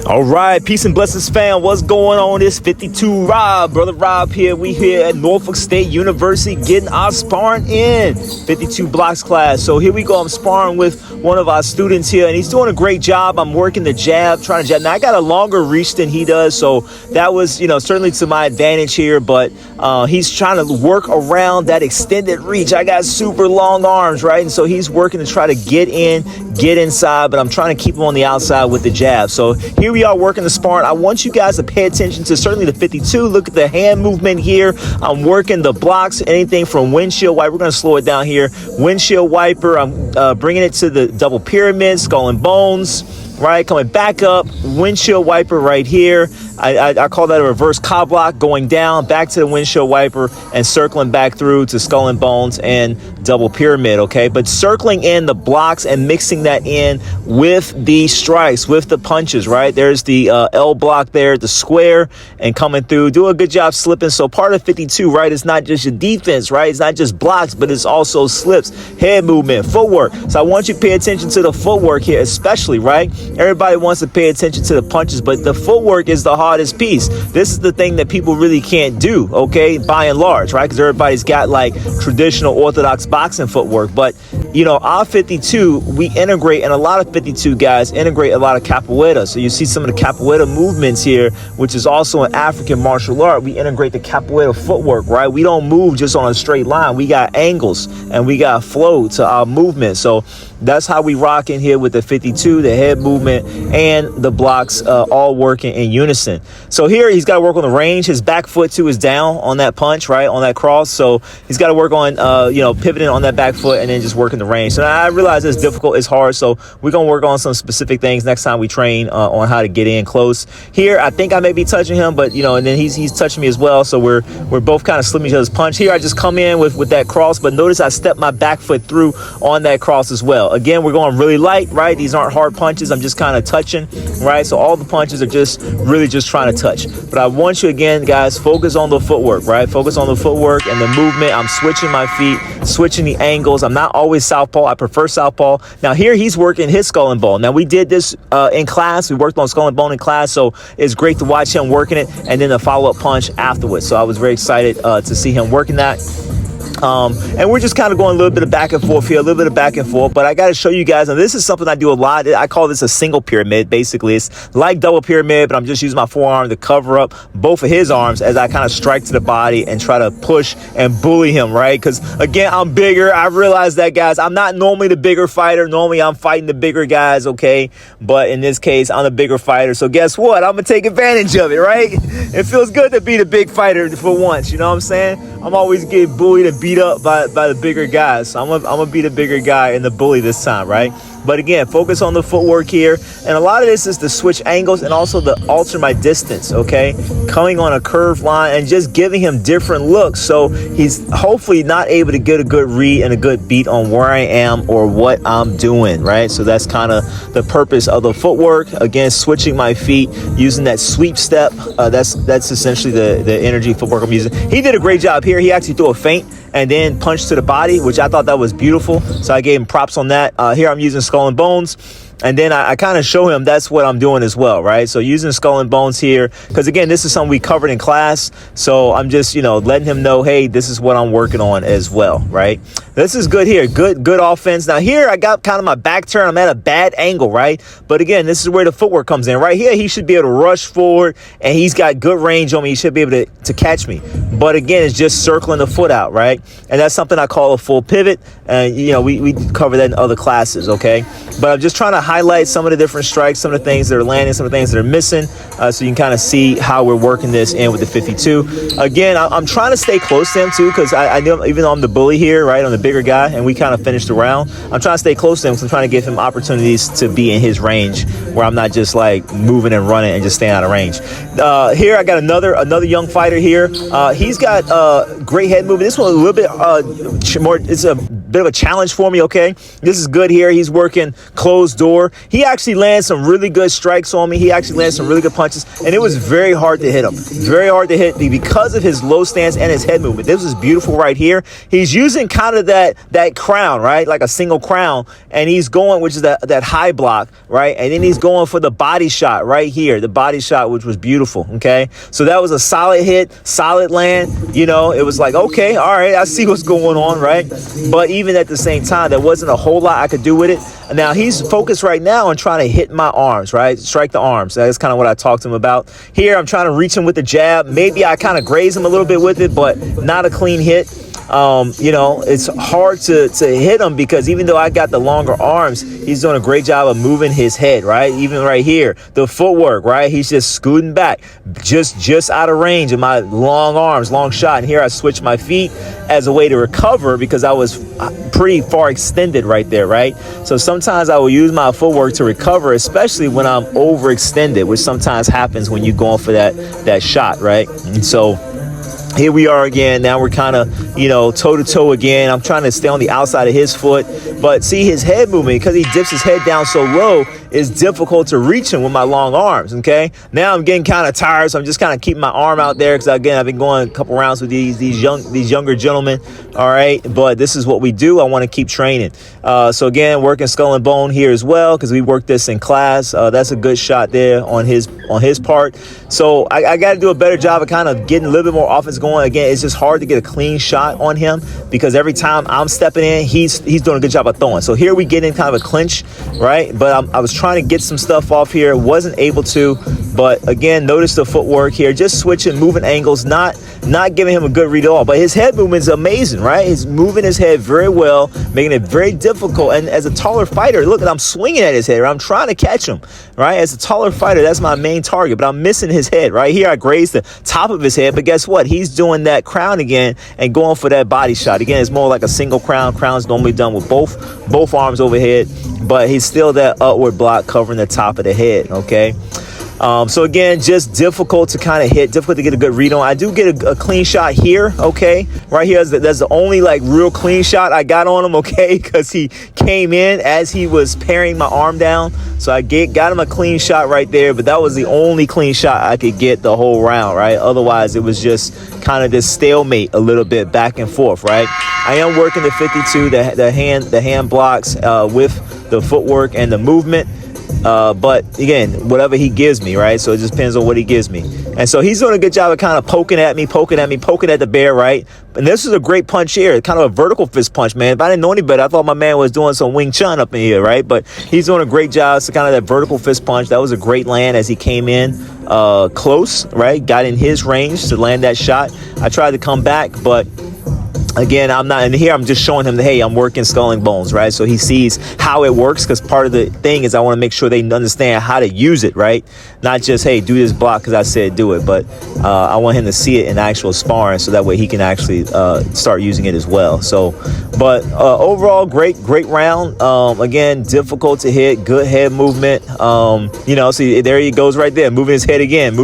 All right, peace and blessings, fam. What's going on? This 52 Rob, brother Rob here. We here at Norfolk State University getting our sparring in 52 blocks class. So here we go. I'm sparring with one of our students here, and he's doing a great job. I'm working the jab, trying to jab. Now I got a longer reach than he does, so that was, certainly to my advantage here. But he's trying to work around that extended reach. I got super long arms, right? And so he's working to try to get inside, but I'm trying to keep him on the outside with the jab. So here we are working the sparring. I want you guys to pay attention to certainly the 52. Look at the hand movement here. I'm working the blocks, anything from windshield wiper. We're going to slow it down here. Windshield wiper. I'm bringing it to the double pyramid, skull and bones. Right, coming back up, windshield wiper right here. I call that a reverse cob block, going down, back to the windshield wiper, and circling back through to skull and bones and double pyramid, okay? But circling in the blocks and mixing that in with the strikes, with the punches, right? There's the L block there, the square, and coming through. Do a good job slipping. So part of 52, right, it's not just your defense, right? It's not just blocks, but it's also slips, head movement, footwork. So I want you to pay attention to the footwork here, especially, right? Everybody wants to pay attention to the punches, but the footwork is the hardest piece. This is the thing that people really can't do, okay, by and large, right? Because everybody's got like traditional orthodox boxing footwork. But, our 52, we integrate, and a lot of 52 guys integrate a lot of capoeira. So you see some of the capoeira movements here, which is also an African martial art. We integrate the capoeira footwork, right? We don't move just on a straight line. We got angles and we got flow to our movement. So that's how we rock in here with the 52, the head movement and the blocks all working in unison. So here he's got to work on the range. His back foot too is down on that punch, right, on that cross. So he's got to work on, pivoting on that back foot and then just working the range. So I realize it's difficult, it's hard. So we're going to work on some specific things next time we train on how to get in close. Here, I think I may be touching him, but, and then he's touching me as well. So we're both kind of slipping each other's punch. Here, I just come in with that cross, but notice I step my back foot through on that cross as well. Again, we're going really light, right? These aren't hard punches. I'm just kind of touching, right? So all the punches are just really just trying to touch. But I want you, again, guys, focus on the footwork, right? Focus on the footwork and the movement. I'm switching my feet, switching the angles. I'm not always southpaw. I prefer southpaw. Now here he's working his skull and bone. Now we did this in class. We worked on skull and bone in class. So it's great to watch him working it and then a follow-up punch afterwards. So I was very excited to see him working that. And we're just kind of going a little bit of back and forth here, a little bit of back and forth. But I got to show you guys, and this is something I do a lot. I call this a single pyramid. Basically, it's like double pyramid, but I'm just using my forearm to cover up both of his arms as I kind of strike to the body and try to push and bully him, right? Because, again, I'm bigger. I realize that, guys. I'm not normally the bigger fighter. Normally, I'm fighting the bigger guys, okay? But in this case, I'm the bigger fighter. So guess what? I'm going to take advantage of it, right? It feels good to be the big fighter for once, you know what I'm saying? I'm always getting bullied and beat up by the bigger guys. So I'm gonna be the bigger guy and the bully this time, right? But again, focus on the footwork here. And a lot of this is to switch angles and also to alter my distance, okay? Coming on a curved line and just giving him different looks. So he's hopefully not able to get a good read and a good beat on where I am or what I'm doing, right? So that's kind of the purpose of the footwork. Again, switching my feet, using that sweep step. That's essentially the energy footwork I'm using. He did a great job here. He actually threw a feint and then punch to the body, which I thought that was beautiful. So I gave him props on that. Here I'm using skull and bones. And then I kind of show him that's what I'm doing as well, right? So using skull and bones here, because again, this is something we covered in class. So I'm just, letting him know, hey, this is what I'm working on as well, right? This is good here. Good offense. Now here, I got kind of my back turn. I'm at a bad angle, right? But again, this is where the footwork comes in. Right here, he should be able to rush forward, and he's got good range on me. He should be able to catch me. But again, it's just circling the foot out, right? And that's something I call a full pivot. And, we cover that in other classes, okay? But I'm just trying to highlight some of the different strikes, some of the things that are landing, some of the things that are missing, so you can kind of see how we're working this in with the 52. Again, I'm trying to stay close to him too, because I know, even though I'm the bully here, right, I'm the bigger guy, and we kind of finished the round, I'm trying to stay close to him because I'm trying to give him opportunities to be in his range where I'm not just like moving and running and just staying out of range. Here I got another young fighter here. He's got great head movement. This one a little bit more, it's a bit of a challenge for me, okay? This is good here. He's working closed door. He actually lands some really good strikes on me. He actually lands some really good punches, and it was very hard to hit him. Very hard to hit because of his low stance and his head movement. This is beautiful right here. He's using kind of that crown, right? Like a single crown, and he's going, which is that high block, right? And then he's going for the body shot right here, the body shot, which was beautiful, okay? So that was a solid hit, solid land. You know, it was like, okay, all right, I see what's going on, right? But even at the same time, there wasn't a whole lot I could do with it. Now, he's focused right now on trying to hit my arms, right? Strike the arms. That's kind of what I talked to him about. Here, I'm trying to reach him with the jab. Maybe I kind of graze him a little bit with it, but not a clean hit. You know, it's hard to hit him because even though I got the longer arms, he's doing a great job of moving his head, right? Even right here, the footwork, right? He's just scooting back, just out of range of my long arms, long shot. And here I switched my feet as a way to recover because I was pretty far extended right there, right? So sometimes I will use my footwork to recover, especially when I'm overextended, which sometimes happens when you're going for that shot, right? And so here we are again. Now we're kind of, you know, toe-to-toe again. I'm trying to stay on the outside of his foot. But see, his head movement, because he dips his head down so low, is difficult to reach him with my long arms, okay? Now I'm getting kind of tired, so I'm just kind of keeping my arm out there because, again, I've been going a couple rounds with these younger gentlemen, all right? But this is what we do. I want to keep training. So, again, working skull and bone here as well because we worked this in class. That's a good shot there on his part. So I got to do a better job of kind of getting a little bit more offense going. Again, it's just hard to get a clean shot on him because every time I'm stepping in, he's doing a good job of throwing. So here we get in kind of a clinch, right? But I was trying to get some stuff off here, wasn't able to. But again, notice the footwork here, just switching, moving angles, not giving him a good read at all. But his head movement is amazing, right? He's moving his head very well, making it very difficult. And as a taller fighter, look, I'm swinging at his head, right? I'm trying to catch him, right? As a taller fighter, that's my main target, but I'm missing his head right here. I grazed the top of his head, but guess what? He's doing that crown again and going for that body shot. Again, it's more like a single crown. Crown's normally done with both arms overhead, but he's still that upward block covering the top of the head, okay? So again, just difficult to kind of hit, difficult to get a good read on. I do get a clean shot here, okay? Right here, that's the only like real clean shot I got on him, okay? Because he came in as he was paring my arm down. So I got him a clean shot right there, but that was the only clean shot I could get the whole round, right? Otherwise, it was just kind of this stalemate a little bit back and forth, right? I am working the 52, the hand blocks with the footwork and the movement. But again, whatever he gives me, right? So it just depends on what he gives me. And so he's doing a good job of kind of poking at the bear, right? And this is a great punch here, kind of a vertical fist punch, man. If I didn't know any better, I thought my man was doing some Wing Chun up in here, right? But he's doing a great job. So kind of that vertical fist punch, that was a great land as he came in close, right? Got in his range to land that shot. I tried to come back, but again, I'm not in here. I'm just showing him that, hey, I'm working skull and bones, right? So he sees how it works because part of the thing is I want to make sure they understand how to use it, right? Not just, hey, do this block because I said do it, but I want him to see it in actual sparring so that way he can actually start using it as well. So, but overall, great round. Again, difficult to hit, good head movement. You know, see, there he goes right there, moving his head again,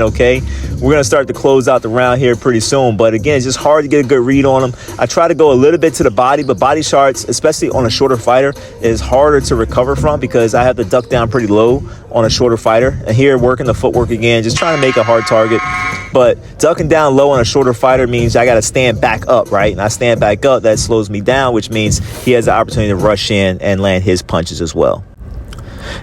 okay? We're going to start to close out the round here pretty soon, but again, it's just hard to get a good read on him. I try to go a little bit to the body, but body shots, especially on a shorter fighter, is harder to recover from because I have to duck down pretty low on a shorter fighter. And here, working the footwork again, just trying to make a hard target. But ducking down low on a shorter fighter means I got to stand back up, right? And I stand back up, that slows me down, which means he has the opportunity to rush in and land his punches as well.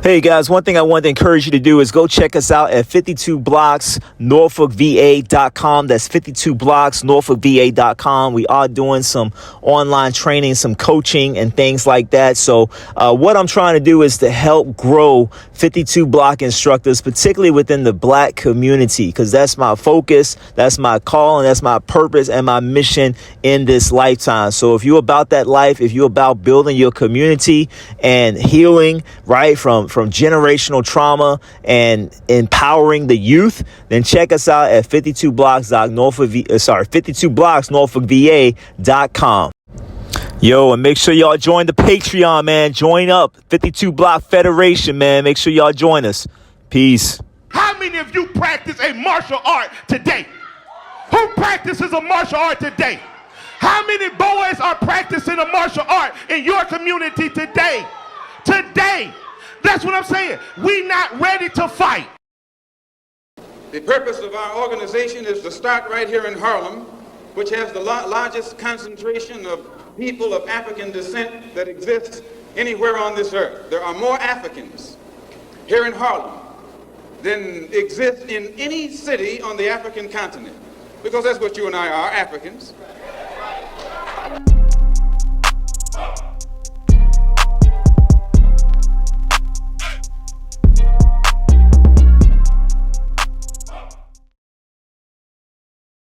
Hey guys, one thing I want to encourage you to do is go check us out at 52blocksnorfolkva.com. That's 52blocksnorfolkva.com. We are doing some online training, some coaching and things like that. So what I'm trying to do is to help grow 52 block instructors, particularly within the black community, because that's my focus, that's my call, and that's my purpose and my mission in this lifetime. So if you're about that life, if you're about building your community and healing, right, from generational trauma and empowering the youth, then check us out at 52blocksnorfolkva.com. Yo, and make sure y'all join the Patreon, man. Join up, 52 Block Federation, man. Make sure y'all join us. Peace. How many of you practice a martial art today? Who practices a martial art today? How many boys are practicing a martial art in your community today? Today. That's what I'm saying. We not ready to fight. The purpose of our organization is to start right here in Harlem, which has the largest concentration of people of African descent that exists anywhere on this earth. There are more Africans here in Harlem than exist in any city on the African continent, because that's what you and I are, Africans.